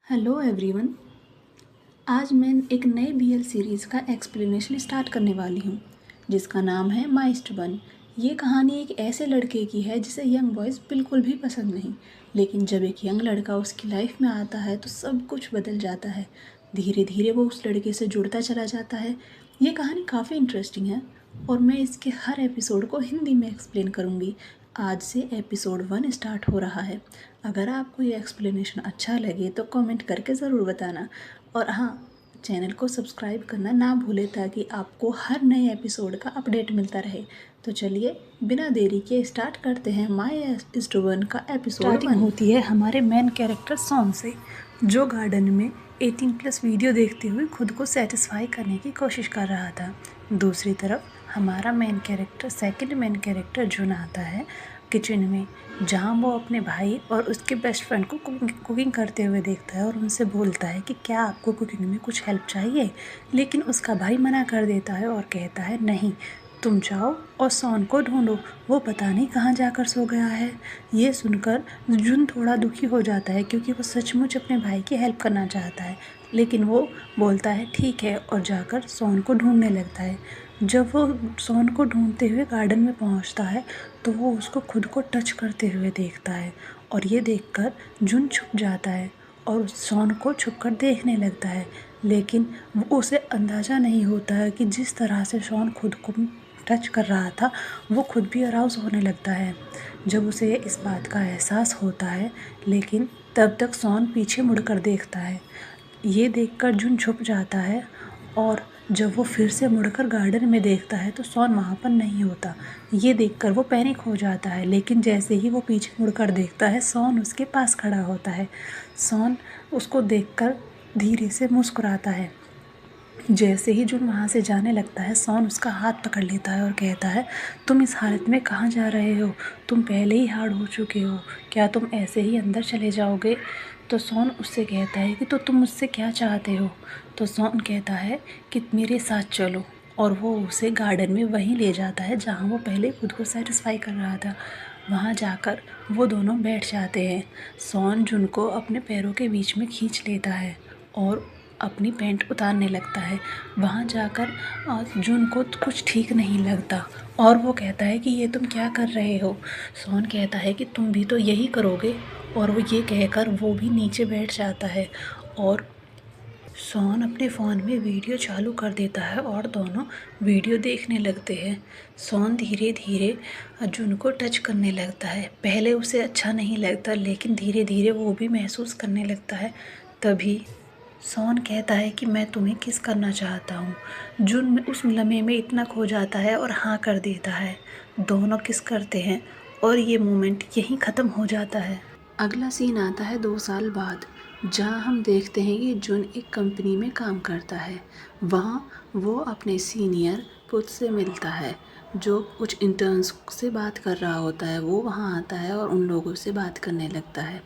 Hello everyone. आज मैं एक नए बीएल सीरीज़ का एक्सप्लेनेशन स्टार्ट करने वाली हूँ जिसका नाम है माइस्ट वन। ये कहानी एक ऐसे लड़के की है जिसे यंग बॉयज़ बिल्कुल भी पसंद नहीं, लेकिन जब एक यंग लड़का उसकी लाइफ में आता है तो सब कुछ बदल जाता है। धीरे धीरे वो उस लड़के से जुड़ता चला जाता है। ये कहानी काफ़ी इंटरेस्टिंग है और मैं इसके हर एपिसोड को हिंदी में एक्सप्लेन करूँगी। आज से एपिसोड 1 स्टार्ट हो रहा है। अगर आपको ये एक्सप्लेनेशन अच्छा लगे तो कमेंट करके ज़रूर बताना, और हाँ, चैनल को सब्सक्राइब करना ना भूलें ताकि आपको हर नए एपिसोड का अपडेट मिलता रहे। तो चलिए बिना देरी के स्टार्ट करते हैं माइस्ट वन का एपिसोड 1। स्टार्टिंग होती है हमारे मेन कैरेक्टर सॉन से, जो गार्डन में 18+ वीडियो देखते हुए खुद को सेटिस्फाई करने की कोशिश कर रहा था। दूसरी तरफ हमारा सेकंड मेन कैरेक्टर जुन आता है किचन में, जहाँ वो अपने भाई और उसके बेस्ट फ्रेंड को कुकिंग करते हुए देखता है और उनसे बोलता है कि क्या आपको कुकिंग में कुछ हेल्प चाहिए। लेकिन उसका भाई मना कर देता है और कहता है नहीं, तुम जाओ और सॉन को ढूंढो, वो पता नहीं कहाँ जाकर सो गया है। ये सुनकर जुन थोड़ा दुखी हो जाता है क्योंकि वो सचमुच अपने भाई की हेल्प करना चाहता है, लेकिन वो बोलता है ठीक है और जाकर सॉन को ढूंढने लगता है। जब वो सॉन को ढूंढते हुए गार्डन में पहुंचता है तो वो उसको खुद को टच करते हुए देखता है, और ये देखकर जुन छुप जाता है और सॉन को छुपकर देखने लगता है। लेकिन वो उसे अंदाज़ा नहीं होता है कि जिस तरह से सॉन खुद को टच कर रहा था वो खुद भी अराउज होने लगता है। जब उसे इस बात का एहसास होता है, लेकिन तब तक सॉन पीछे मुड़कर देखता है। ये देखकर जुन छुप जाता है और जब वो फिर से मुड़कर गार्डन में देखता है तो सॉन वहाँ पर नहीं होता। ये देखकर वो पैनिक हो जाता है, लेकिन जैसे ही वो पीछे मुड़कर देखता है सॉन उसके पास खड़ा होता है। सॉन उसको देखकर धीरे से मुस्कुराता है। जैसे ही जुन वहाँ से जाने लगता है सॉन उसका हाथ पकड़ लेता है और कहता है, तुम इस हालत में कहाँ जा रहे हो? तुम पहले ही हार्ड हो चुके हो, क्या तुम ऐसे ही अंदर चले जाओगे? तो सॉन उससे कहता है कि तो तुम मुझसे क्या चाहते हो? तो सॉन कहता है कि मेरे साथ चलो, और वो उसे गार्डन में वहीं ले जाता है जहाँ वो पहले खुद को सेटिस्फाई कर रहा था। वहाँ जाकर वो दोनों बैठ जाते हैं। सॉन जुन को अपने पैरों के बीच में खींच लेता है और अपनी पैंट उतारने लगता है। वहाँ जाकर जुन को कुछ ठीक नहीं लगता और वो कहता है कि ये तुम क्या कर रहे हो? सॉन कहता है कि तुम भी तो यही करोगे, और वो ये कहकर वो भी नीचे बैठ जाता है और सॉन अपने फ़ोन में वीडियो चालू कर देता है और दोनों वीडियो देखने लगते हैं। सॉन धीरे धीरे जुन को टच करने लगता है। पहले उसे अच्छा नहीं लगता, लेकिन धीरे धीरे वो भी महसूस करने लगता है। तभी सॉन कहता है कि मैं तुम्हें किस करना चाहता हूँ। जुन उस लम्हे में इतना खो जाता है और हाँ कर देता है। दोनों किस करते हैं और ये मोमेंट यहीं ख़त्म हो जाता है। अगला सीन आता है 2 साल बाद, जहाँ हम देखते हैं कि जुन एक कंपनी में काम करता है। वहाँ वो अपने सीनियर पुत से मिलता है जो कुछ इंटर्न्स से बात कर रहा होता है। वो वहाँ आता है और उन लोगों से बात करने लगता है।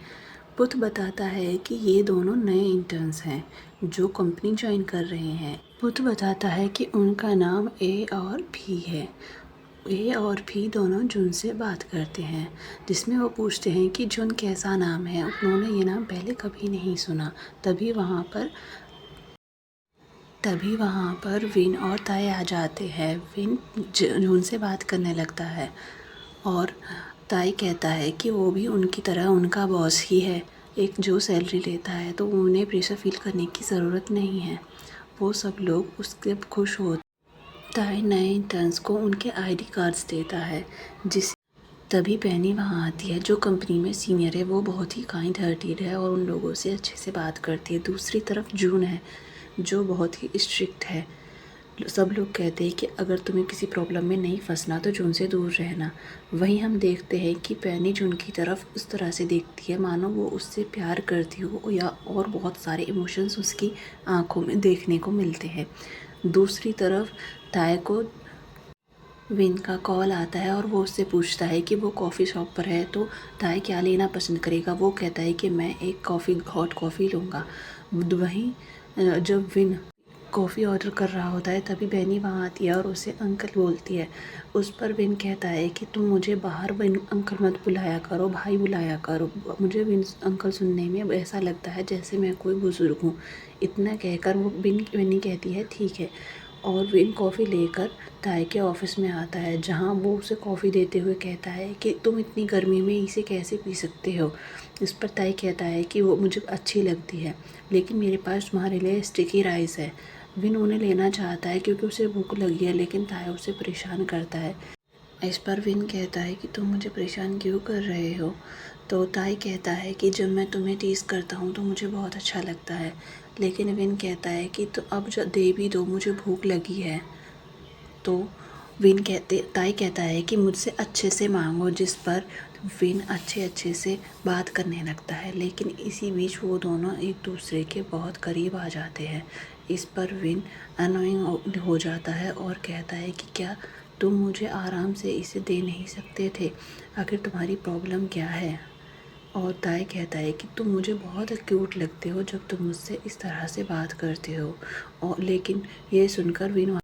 पुत बताता है कि ये दोनों नए इंटर्न्स हैं जो कंपनी ज्वाइन कर रहे हैं। पुत बताता है कि उनका नाम ए और भी है। ए और भी दोनों जुन से बात करते हैं, जिसमें वो पूछते हैं कि जुन कैसा नाम है। उन्होंने ये नाम पहले कभी नहीं सुना। तभी वहाँ पर विन और ताई आ जाते हैं। विन जुन से बात करने लगता है और ताई कहता है कि वो भी उनकी तरह उनका बॉस ही है, एक जो सैलरी लेता है, तो उन्हें प्रेशर फील करने की ज़रूरत नहीं है। वो सब लोग उससे खुश होते। ताई नए इंटर्न्स को उनके आईडी कार्ड्स देता है। तभी पेनी वहाँ आती है, जो कंपनी में सीनियर है। वो बहुत ही काइंड हार्टेड है और उन लोगों से अच्छे से बात करती है। दूसरी तरफ जून है जो बहुत ही स्ट्रिक्ट है। सब लोग कहते हैं कि अगर तुम्हें किसी प्रॉब्लम में नहीं फंसना तो जून से दूर रहना। वहीं हम देखते हैं कि पेनी जून की तरफ उस तरह से देखती है मानो वो उससे प्यार करती हो, या और बहुत सारे इमोशंस उसकी आंखों में देखने को मिलते हैं। दूसरी तरफ ताई को विन का कॉल आता है और वो उससे पूछता है कि वो कॉफ़ी शॉप पर है तो ताई क्या लेना पसंद करेगा। वो कहता है कि मैं एक हॉट कॉफ़ी लूँगा। वहीं जब विन कॉफ़ी ऑर्डर कर रहा होता है तभी बेनी वहाँ आती है और उसे अंकल बोलती है। उस पर विन कहता है कि तुम मुझे बाहर विन अंकल मत बुलाया करो, भाई बुलाया करो। मुझे विन अंकल सुनने में ऐसा लगता है जैसे मैं कोई बुज़ुर्ग हूँ। इतना कहकर वो बेनी कहती है ठीक है, और विन कॉफ़ी लेकर ताई के ऑफ़िस में आता है, जहाँ वो उसे कॉफ़ी देते हुए कहता है कि तुम इतनी गर्मी में इसे कैसे पी सकते हो। इस पर ताई कहता है कि वो मुझे अच्छी लगती है, लेकिन मेरे पास तुम्हारे लिए स्टिकी राइस है। विन उन्हें लेना चाहता है क्योंकि उसे भूख लगी है, लेकिन ताई उसे परेशान करता है। इस पर विन कहता है कि तुम मुझे परेशान क्यों कर रहे हो। तो ताई कहता है कि जब मैं तुम्हें टीज़ करता हूँ तो मुझे बहुत अच्छा लगता है। लेकिन विन कहता है कि तो अब जो दे भी दो, मुझे भूख लगी है। तो ताई कहता है कि मुझसे अच्छे से मांगो, जिस पर विन अच्छे से बात करने लगता है। लेकिन इसी बीच वो दोनों एक दूसरे के बहुत करीब आ जाते हैं। इस पर विन अनोइंग हो जाता है और कहता है कि क्या तुम मुझे आराम से इसे दे नहीं सकते थे, आखिर तुम्हारी प्रॉब्लम क्या है। और ताई कहता है कि तुम मुझे बहुत क्यूट लगते हो जब तुम मुझसे इस तरह से बात करते हो। और लेकिन ये सुनकर विन